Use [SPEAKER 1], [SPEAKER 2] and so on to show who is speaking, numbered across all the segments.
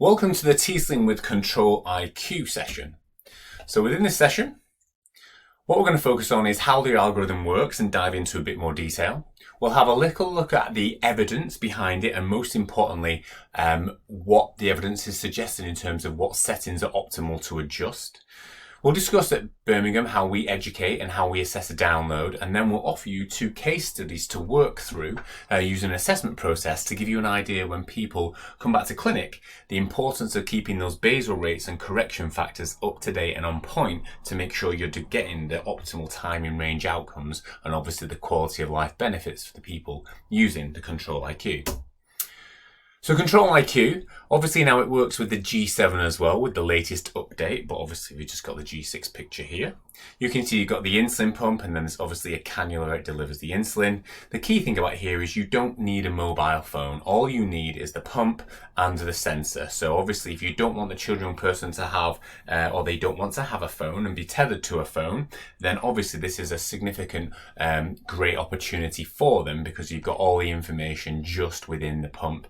[SPEAKER 1] Welcome to the T-Sling with Control IQ session. So within this session, what we're going to focus on is how the algorithm works and dive into a bit more detail. We'll have a little look at the evidence behind it and most importantly, what the evidence is suggesting in terms of what settings are optimal to adjust. We'll discuss at Birmingham how we educate and how we assess a download, and then we'll offer you 2 case studies to work through using an assessment process to give you an idea when people come back to clinic, the importance of keeping those basal rates and correction factors up to date and on point to make sure you're getting the optimal time in range outcomes and obviously the quality of life benefits for the people using the Control IQ. So Control IQ, obviously now it works with the G7 as well with the latest update, but obviously we've just got the G6 picture here. You can see you've got the insulin pump and then there's obviously a cannula that delivers the insulin. The key thing about here is you don't need a mobile phone. All you need is the pump and the sensor. So obviously if you don't want the children or person to have, or they don't want to have a phone and be tethered to a phone, then obviously this is a significant, great opportunity for them because you've got all the information just within the pump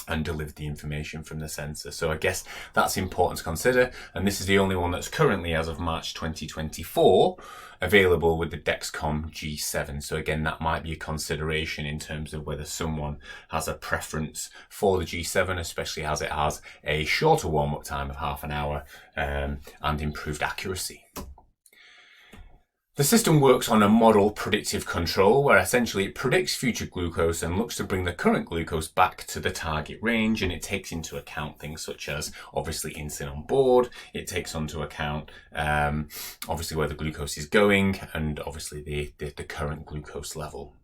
[SPEAKER 1] and delivered the information from the sensor. So I guess that's important to consider, and this is the only one that's currently, as of March 2024, available with the Dexcom G7. So again, that might be a consideration in terms of whether someone has a preference for the G7, especially as it has a shorter warm-up time of half an hour and improved accuracy. The system works on a model predictive control where essentially it predicts future glucose and looks to bring the current glucose back to the target range, and it takes into account things such as obviously insulin on board, it takes into account obviously where the glucose is going and obviously the current glucose level.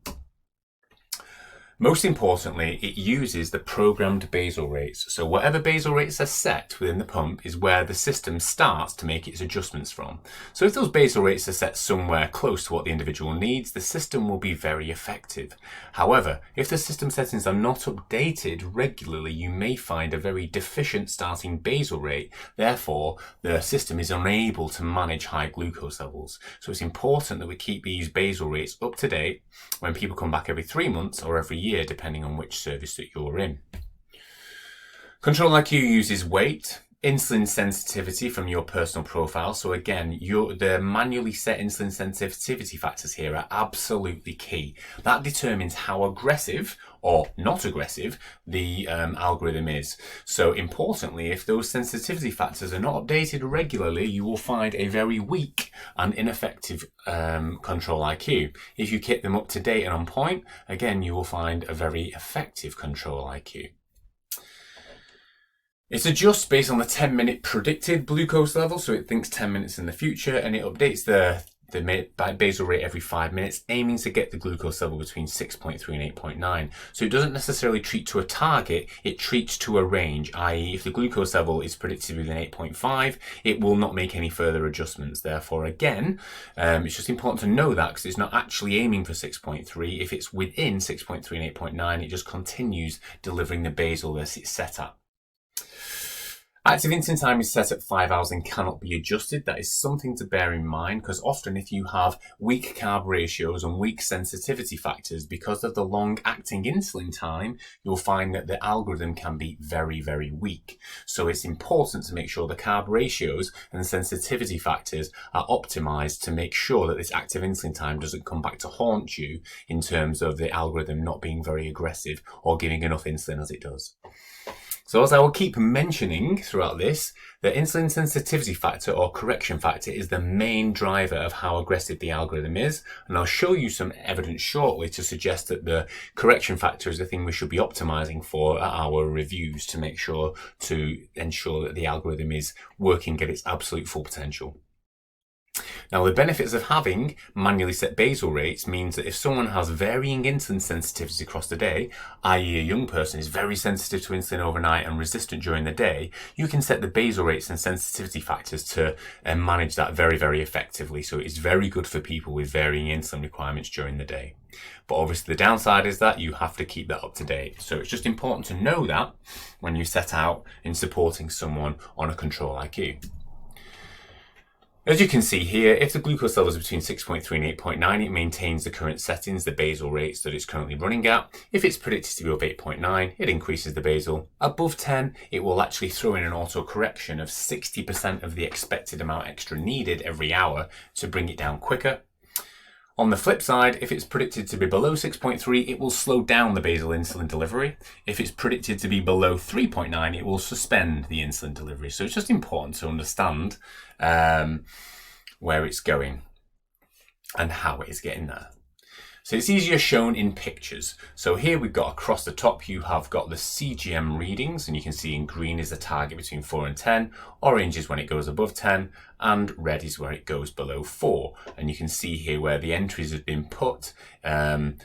[SPEAKER 1] Most importantly, it uses the programmed basal rates. So whatever basal rates are set within the pump is where the system starts to make its adjustments from. So if those basal rates are set somewhere close to what the individual needs, the system will be very effective. However, if the system settings are not updated regularly, you may find a very deficient starting basal rate. Therefore, the system is unable to manage high glucose levels. So it's important that we keep these basal rates up to date when people come back every 3 months or every year, depending on which service that you're in. Control IQ uses weight, insulin sensitivity from your personal profile. So again, the manually set insulin sensitivity factors here are absolutely key. That determines how aggressive or not aggressive the algorithm is. So importantly, if those sensitivity factors are not updated regularly, you will find a very weak and ineffective Control IQ. If you keep them up to date and on point, again, you will find a very effective Control IQ. It adjusts based on the 10-minute predicted glucose level, so it thinks 10 minutes in the future, and it updates the basal rate every 5 minutes, aiming to get the glucose level between 6.3 and 8.9. So it doesn't necessarily treat to a target, it treats to a range, i.e. if the glucose level is predicted within 8.5, it will not make any further adjustments. Therefore, again, it's just important to know that because it's not actually aiming for 6.3. If it's within 6.3 and 8.9, it just continues delivering the basal that it's set at. Active insulin time is set at 5 hours and cannot be adjusted. That is something to bear in mind because often if you have weak carb ratios and weak sensitivity factors, because of the long acting insulin time, you'll find that the algorithm can be very, very weak. So it's important to make sure the carb ratios and sensitivity factors are optimized to make sure that this active insulin time doesn't come back to haunt you in terms of the algorithm not being very aggressive or giving enough insulin as it does. So as I will keep mentioning throughout this, the insulin sensitivity factor or correction factor is the main driver of how aggressive the algorithm is. And I'll show you some evidence shortly to suggest that the correction factor is the thing we should be optimizing for at our reviews to make sure to ensure that the algorithm is working at its absolute full potential. Now, the benefits of having manually set basal rates means that if someone has varying insulin sensitivities across the day, i.e. a young person is very sensitive to insulin overnight and resistant during the day, you can set the basal rates and sensitivity factors to manage that very, very effectively. So it's very good for people with varying insulin requirements during the day. But obviously the downside is that you have to keep that up to date. So it's just important to know that when you set out in supporting someone on a Control IQ. As you can see here, if the glucose level is between 6.3 and 8.9, it maintains the current settings, the basal rates that it's currently running at. If it's predicted to be above 8.9, it increases the basal. Above 10, it will actually throw in an auto correction of 60% of the expected amount extra needed every hour to bring it down quicker. On the flip side, if it's predicted to be below 6.3, it will slow down the basal insulin delivery. If it's predicted to be below 3.9, it will suspend the insulin delivery. So it's just important to understand where it's going and how it is getting there. So it's easier shown in pictures. So here we've got across the top, you have got the CGM readings, and you can see in green is the target between 4 and 10, orange is when it goes above 10, and red is where it goes below 4. And you can see here where the entries have been put at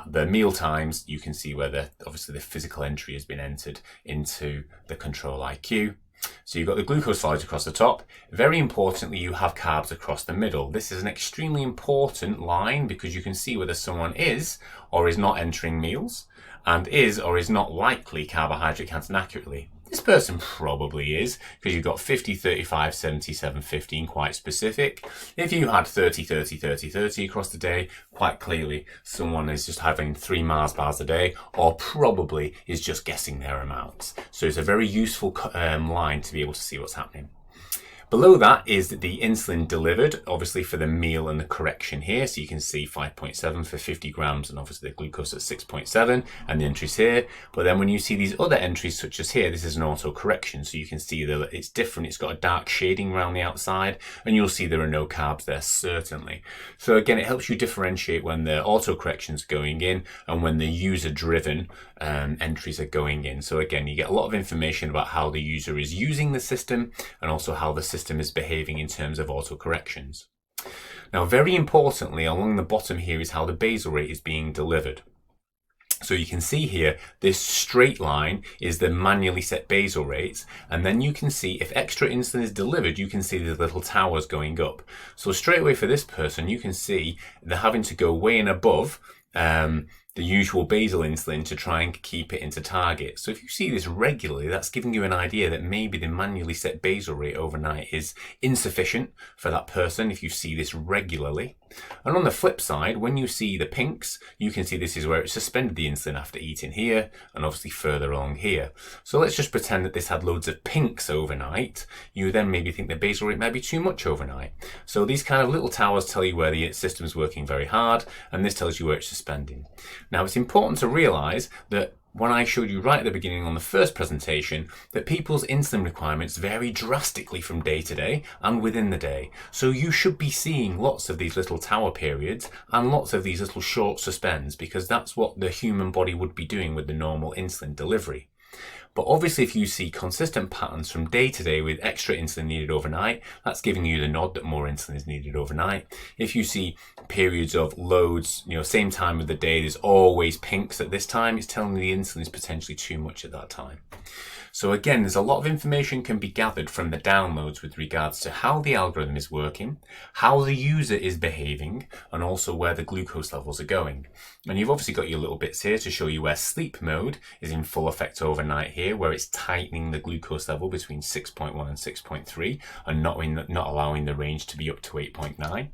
[SPEAKER 1] the meal times. You can see where obviously the physical entry has been entered into the control IQ. So you've got the glucose values across the top. Very importantly, you have carbs across the middle. This is an extremely important line because you can see whether someone is or is not entering meals and is or is not likely carbohydrate counting accurately. This person probably is, because you've got 50, 35, 77, 15, quite specific. If you had 30, 30, 30, 30 across the day, quite clearly someone is just having 3 Mars bars a day, or probably is just guessing their amounts. So it's a very useful line to be able to see what's happening. Below that is the insulin delivered, obviously for the meal and the correction here. So you can see 5.7 for 50 grams and obviously the glucose at 6.7 and the entries here. But then when you see these other entries such as here, this is an auto correction. So you can see that it's different. It's got a dark shading around the outside and you'll see there are no carbs there, certainly. So again, it helps you differentiate when the auto corrections are going in and when the user driven entries are going in. So again, you get a lot of information about how the user is using the system and also how the system is behaving in terms of auto corrections. Now, very importantly, along the bottom here is how the basal rate is being delivered. So you can see here, this straight line is the manually set basal rates. And then you can see if extra insulin is delivered, you can see the little towers going up. So straight away for this person, you can see they're having to go way and above the usual basal insulin to try and keep it into target. So if you see this regularly, that's giving you an idea that maybe the manually set basal rate overnight is insufficient for that person if you see this regularly. And on the flip side, when you see the pinks, you can see this is where it suspended the insulin after eating here and obviously further along here. So let's just pretend that this had loads of pinks overnight. You then maybe think the basal rate might be too much overnight. So these kind of little towers tell you where the system is working very hard, and this tells you where it's suspending. Now, it's important to realize that when I showed you right at the beginning on the first presentation that people's insulin requirements vary drastically from day to day and within the day. So you should be seeing lots of these little tower periods and lots of these little short suspends, because that's what the human body would be doing with the normal insulin delivery. But obviously if you see consistent patterns from day to day with extra insulin needed overnight, that's giving you the nod that more insulin is needed overnight. If you see periods of loads, same time of the day, there's always pinks at this time, it's telling you the insulin is potentially too much at that time. So again, there's a lot of information can be gathered from the downloads with regards to how the algorithm is working, how the user is behaving, and also where the glucose levels are going. And you've obviously got your little bits here to show you where sleep mode is in full effect overnight here, where it's tightening the glucose level between 6.1 and 6.3 and not allowing the range to be up to 8.9.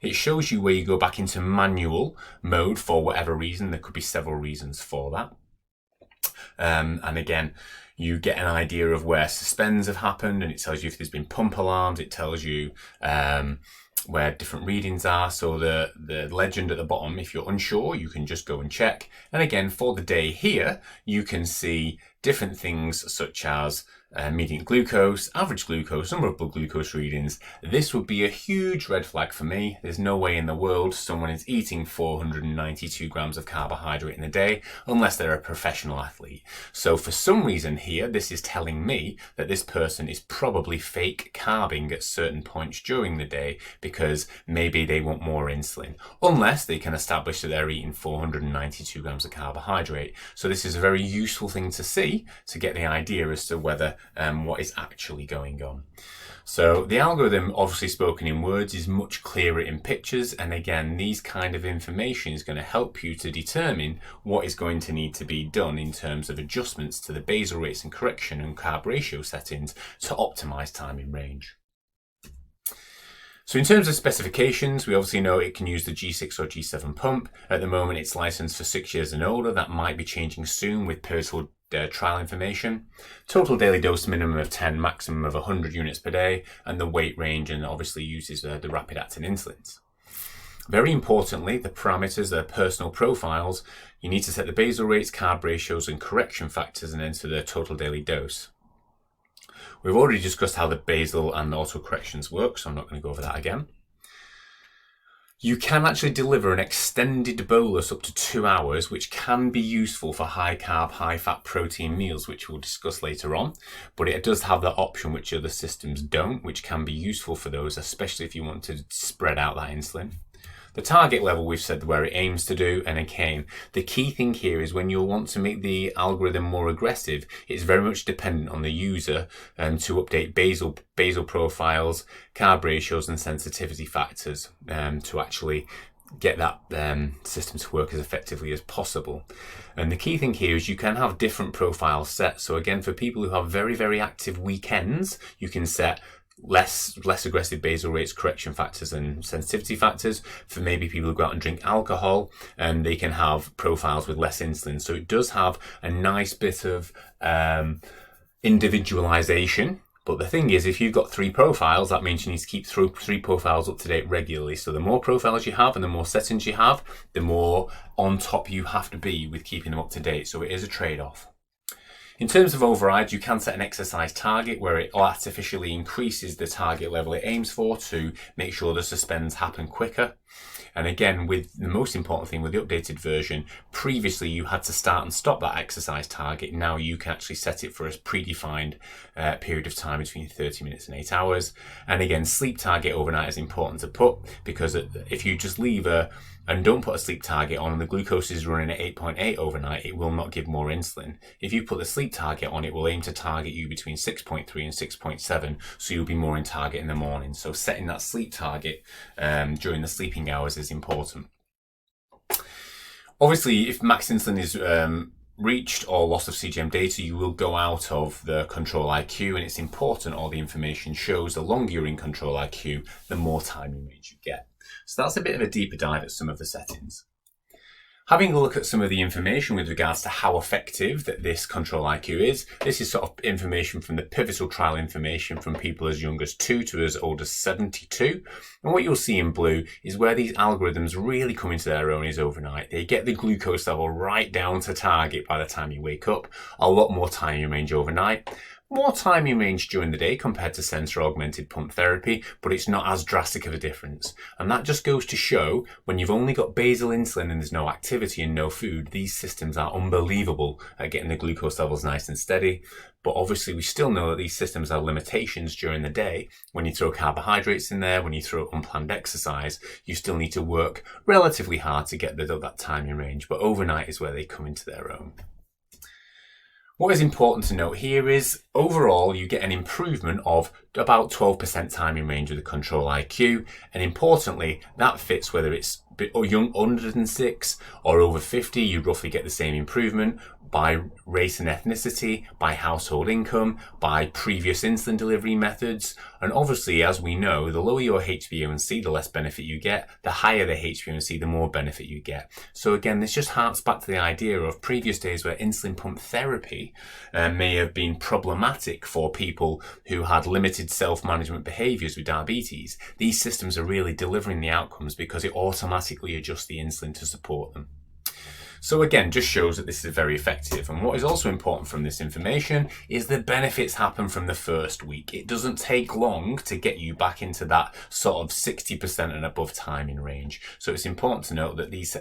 [SPEAKER 1] It shows you where you go back into manual mode for whatever reason. There could be several reasons for that. And again, you get an idea of where suspends have happened, and it tells you if there's been pump alarms. It tells you where different readings are. So the legend at the bottom, if you're unsure, you can just go and check. And again, for the day here, you can see different things such as median glucose, average glucose, number of blood glucose readings. This would be a huge red flag for me. There's no way in the world someone is eating 492 grams of carbohydrate in a day unless they're a professional athlete. So for some reason here, this is telling me that this person is probably fake carbing at certain points during the day because maybe they want more insulin, unless they can establish that they're eating 492 grams of carbohydrate. So this is a very useful thing to see to get the idea as to whether what is actually going on. So the algorithm, obviously spoken in words, is much clearer in pictures, and again, these kind of information is going to help you to determine what is going to need to be done in terms of adjustments to the basal rates and correction and carb ratio settings to optimize time in range. So in terms of specifications, we obviously know it can use the G6 or G7 pump. At the moment, it's licensed for 6 years and older. That might be changing soon with pivotal trial information. Total daily dose minimum of 10, maximum of 100 units per day, and the weight range, and obviously uses the rapid-acting insulins. Very importantly, the parameters, the personal profiles, you need to set the basal rates, carb ratios, and correction factors, and enter the total daily dose. We've already discussed how the basal and the auto corrections work, so I'm not going to go over that again. You can actually deliver an extended bolus up to 2 hours, which can be useful for high carb, high fat protein meals, which we'll discuss later on. But it does have that option which other systems don't, which can be useful for those, especially if you want to spread out that insulin. The target level, we've said where it aims to do, and again, the key thing here is when you want to make the algorithm more aggressive, it's very much dependent on the user to update basal profiles, carb ratios, and sensitivity factors to actually get that system to work as effectively as possible. And the key thing here is you can have different profiles set. So again, for people who have very, very active weekends, you can set less aggressive basal rates, correction factors, and sensitivity factors. For maybe people who go out and drink alcohol, they can have profiles with less insulin. So it does have a nice bit of individualization. But the thing is, if you've got 3 profiles, that means you need to keep 3 profiles up to date regularly. So the more profiles you have and the more settings you have, the more on top you have to be with keeping them up to date. So it is a trade-off. In terms of overrides, you can set an exercise target where it artificially increases the target level it aims for to make sure the suspends happen quicker. And again, with the most important thing with the updated version, previously you had to start and stop that exercise target. Now you can actually set it for a predefined period of time between 30 minutes and 8 hours. And again, sleep target overnight is important to put, because if you just leave and don't put a sleep target on and the glucose is running at 8.8 overnight, it will not give more insulin. If you put the sleep target on, it will aim to target you between 6.3 and 6.7, so you'll be more in target in the morning. So setting that sleep target during the sleeping hours is important. Obviously, if max insulin is reached or loss of CGM data, you will go out of the control IQ, and it's important all the information shows the longer you're in control IQ, the more time in range you get. So that's a bit of a deeper dive at some of the settings. Having a look at some of the information with regards to how effective that this control IQ is, this is sort of information from the pivotal trial information from people as young as 2 to as old as 72. And what you'll see in blue is where these algorithms really come into their own is overnight. They get the glucose level right down to target by the time you wake up. A lot more time in range overnight. More time in range during the day compared to sensor augmented pump therapy, but it's not as drastic of a difference. And that just goes to show when you've only got basal insulin and there's no activity and no food, these systems are unbelievable at getting the glucose levels nice and steady. But obviously we still know that these systems have limitations during the day. When you throw carbohydrates in there, when you throw unplanned exercise, you still need to work relatively hard to get that time in range. But overnight is where they come into their own. What is important to note here is overall you get an improvement of about 12% time in range with the control IQ, and importantly that fits whether it's young under than 6 or over 50, you roughly get the same improvement by race and ethnicity, by household income, by previous insulin delivery methods. And obviously, as we know, the lower your HbA1c, the less benefit you get. The higher the HbA1c, the more benefit you get. So again, this just harks back to the idea of previous days where insulin pump therapy may have been problematic for people who had limited self-management behaviors with diabetes. These systems are really delivering the outcomes because it automatically adjusts the insulin to support them. So again, just shows that this is very effective. And what is also important from this information is the benefits happen from the first week. It doesn't take long to get you back into that sort of 60% and above time in range. So it's important to note that these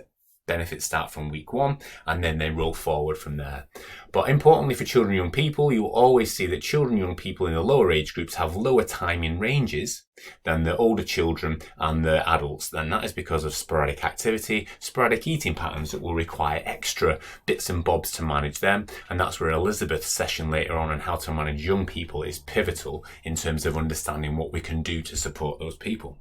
[SPEAKER 1] benefits start from week 1 and then they roll forward from there. But importantly for children and young people, you will always see that children and young people in the lower age groups have lower time in ranges than the older children and the adults. And that is because of sporadic activity, sporadic eating patterns that will require extra bits and bobs to manage them. And that's where Elizabeth's session later on how to manage young people is pivotal in terms of understanding what we can do to support those people.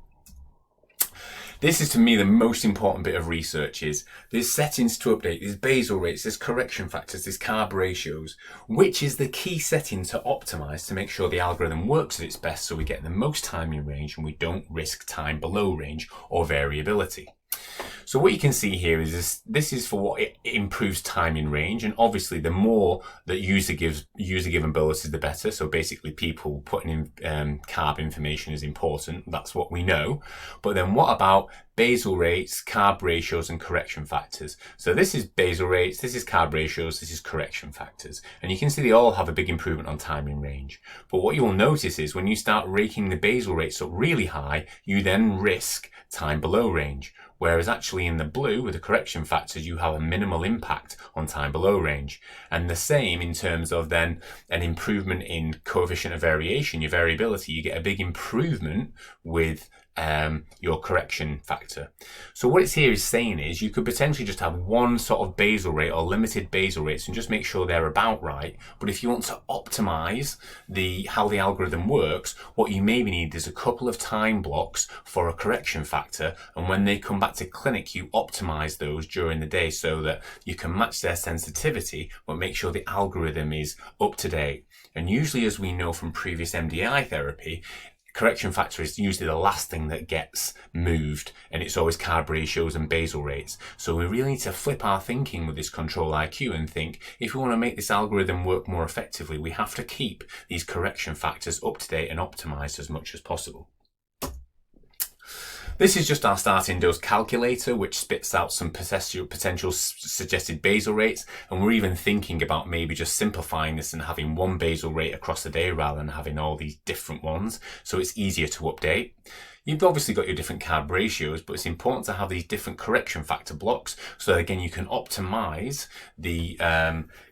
[SPEAKER 1] This is to me the most important bit of research is there's settings to update, there's basal rates, there's correction factors, there's carb ratios. Which is the key setting to optimize to make sure the algorithm works at its best so we get the most time in range and we don't risk time below range or variability. So what you can see here is this is for what it improves time in range, and obviously the more that user given bolus is the better. So basically people putting in carb information is important, that's what we know. But then what about basal rates, carb ratios and correction factors? So this is basal rates, this is carb ratios, this is correction factors. And you can see they all have a big improvement on time in range. But what you'll notice is when you start raking the basal rates up really high, you then risk time below range. Whereas actually in the blue with the correction factors, you have a minimal impact on time below range. And the same in terms of then an improvement in coefficient of variation, your variability, you get a big improvement with your correction factor. So what it's here is saying is you could potentially just have one sort of basal rate or limited basal rates and just make sure they're about right. But if you want to optimize how the algorithm works, what you maybe need is a couple of time blocks for a correction factor, and when they come back to clinic you optimize those during the day so that you can match their sensitivity but make sure the algorithm is up to date. And usually, as we know from previous MDI therapy, correction factor is usually the last thing that gets moved, and it's always carb ratios and basal rates. So we really need to flip our thinking with this control IQ and think, if we want to make this algorithm work more effectively, we have to keep these correction factors up to date and optimized as much as possible. This is just our starting dose calculator, which spits out some potential suggested basal rates, and we're even thinking about maybe just simplifying this and having one basal rate across the day rather than having all these different ones, so it's easier to update. You've obviously got your different carb ratios, but it's important to have these different correction factor blocks so that again you can optimize the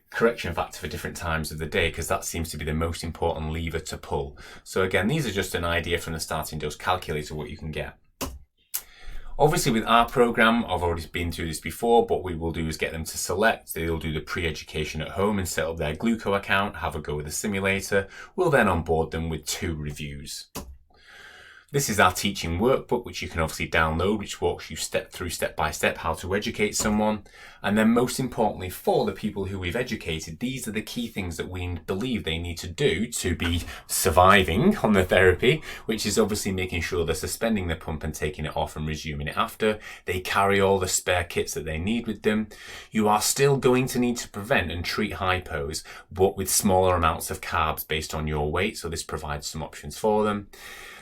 [SPEAKER 1] correction factor for different times of the day, because that seems to be the most important lever to pull. So again, these are just an idea from the starting dose calculator what you can get. Obviously with our program, I've already been through this before, but what we will do is get them to select. They'll do the pre-education at home and set up their Gluco account, have a go with the simulator. We'll then onboard them with 2 reviews. This is our teaching workbook, which you can obviously download, which walks you step by step how to educate someone. And then most importantly, for the people who we've educated, these are the key things that we believe they need to do to be surviving on the therapy, which is obviously making sure they're suspending the pump and taking it off and resuming it after. They carry all the spare kits that they need with them. You are still going to need to prevent and treat hypos, but with smaller amounts of carbs based on your weight. So this provides some options for them.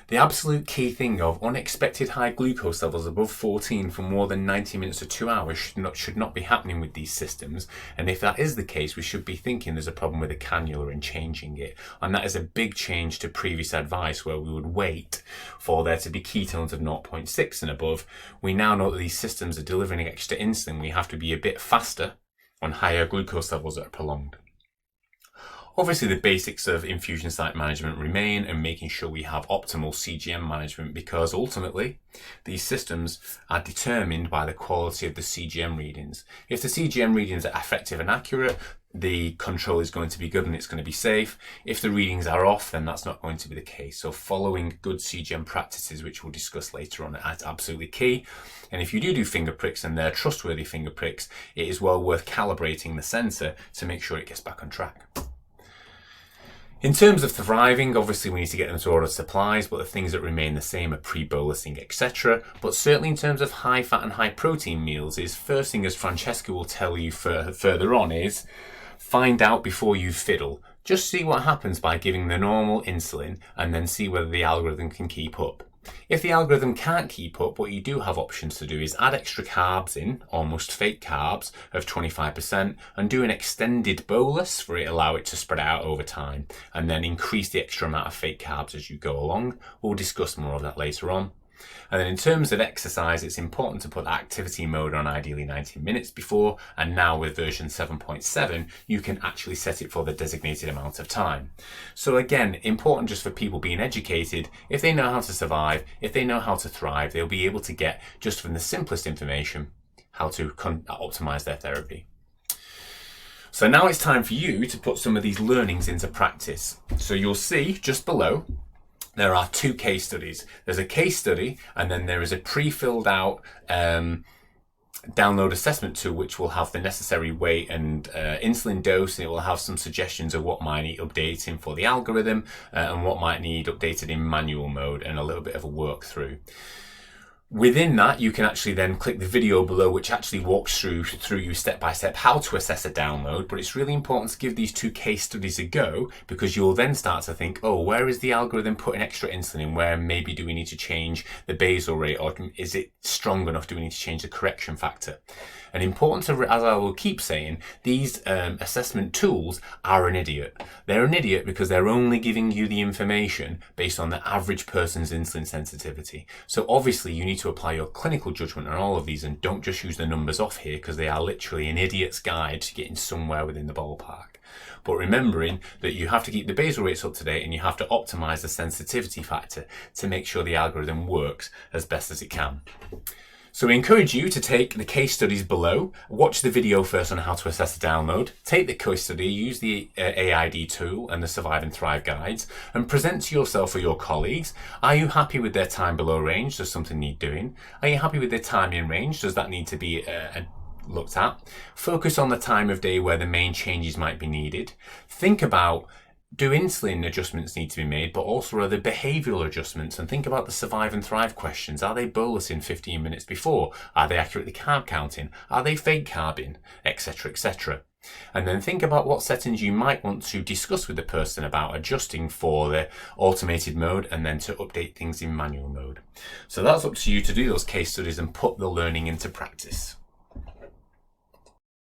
[SPEAKER 1] The absolute key thing of unexpected high glucose levels above 14 for more than 90 minutes to 2 hours should not be happening with these systems. And if that is the case, we should be thinking there's a problem with the cannula and changing it. And that is a big change to previous advice where we would wait for there to be ketones of 0.6 and above. We now know that these systems are delivering extra insulin. We have to be a bit faster on higher glucose levels that are prolonged. Obviously, the basics of infusion site management remain, and making sure we have optimal CGM management, because ultimately these systems are determined by the quality of the CGM readings. If the CGM readings are effective and accurate, the control is going to be good and it's going to be safe. If the readings are off, then that's not going to be the case. So following good CGM practices, which we'll discuss later on, is absolutely key. And if you do finger pricks and they're trustworthy finger pricks, it is well worth calibrating the sensor to make sure it gets back on track. In terms of thriving, obviously we need to get them to order supplies, but the things that remain the same are pre-bolusing, etc. But certainly in terms of high fat and high protein meals, is first thing, as Francesca will tell you further on, is find out before you fiddle. Just see what happens by giving the normal insulin and then see whether the algorithm can keep up. If the algorithm can't keep up, what you do have options to do is add extra carbs in, almost fake carbs of 25%, and do an extended bolus for it, allow it to spread out over time, and then increase the extra amount of fake carbs as you go along. We'll discuss more of that later on. And then in terms of exercise, it's important to put activity mode on ideally 90 minutes before, and now with version 7.7, you can actually set it for the designated amount of time. So again, important just for people being educated. If they know how to survive, if they know how to thrive, they'll be able to get, just from the simplest information, how to optimize their therapy. So now it's time for you to put some of these learnings into practice. So you'll see just below, there are two case studies. There's a case study, and then there is a pre-filled out download assessment tool, which will have the necessary weight and insulin dose, and it will have some suggestions of what might need updating for the algorithm and what might need updated in manual mode, and a little bit of a work through. Within that, you can actually then click the video below, which actually walks through you step by step how to assess a download. But it's really important to give these two case studies a go, because you'll then start to think, oh, where is the algorithm putting extra insulin? Where maybe do we need to change the basal rate, or is it strong enough? Do we need to change the correction factor? And important to, as I will keep saying, these assessment tools are an idiot. They're an idiot because they're only giving you the information based on the average person's insulin sensitivity. So obviously you need to apply your clinical judgment on all of these, and don't just use the numbers off here, because they are literally an idiot's guide to getting somewhere within the ballpark. But remembering that you have to keep the basal rates up to date, and you have to optimize the sensitivity factor to make sure the algorithm works as best as it can. So we encourage you to take the case studies below, watch the video first on how to assess the download, take the case study, use the AID tool and the Survive and Thrive guides, and present to yourself or your colleagues. Are you happy with their time below range? Does something need doing? Are you happy with their time in range? Does that need to be looked at? Focus on the time of day where the main changes might be needed. Think about, do insulin adjustments need to be made, but also are there behavioural adjustments? And think about the Survive and Thrive questions. Are they bolusing 15 minutes before? Are they accurately carb counting? Are they fake carbing? Etc, etc. And then think about what settings you might want to discuss with the person about adjusting for the automated mode, and then to update things in manual mode. So that's up to you to do those case studies and put the learning into practice.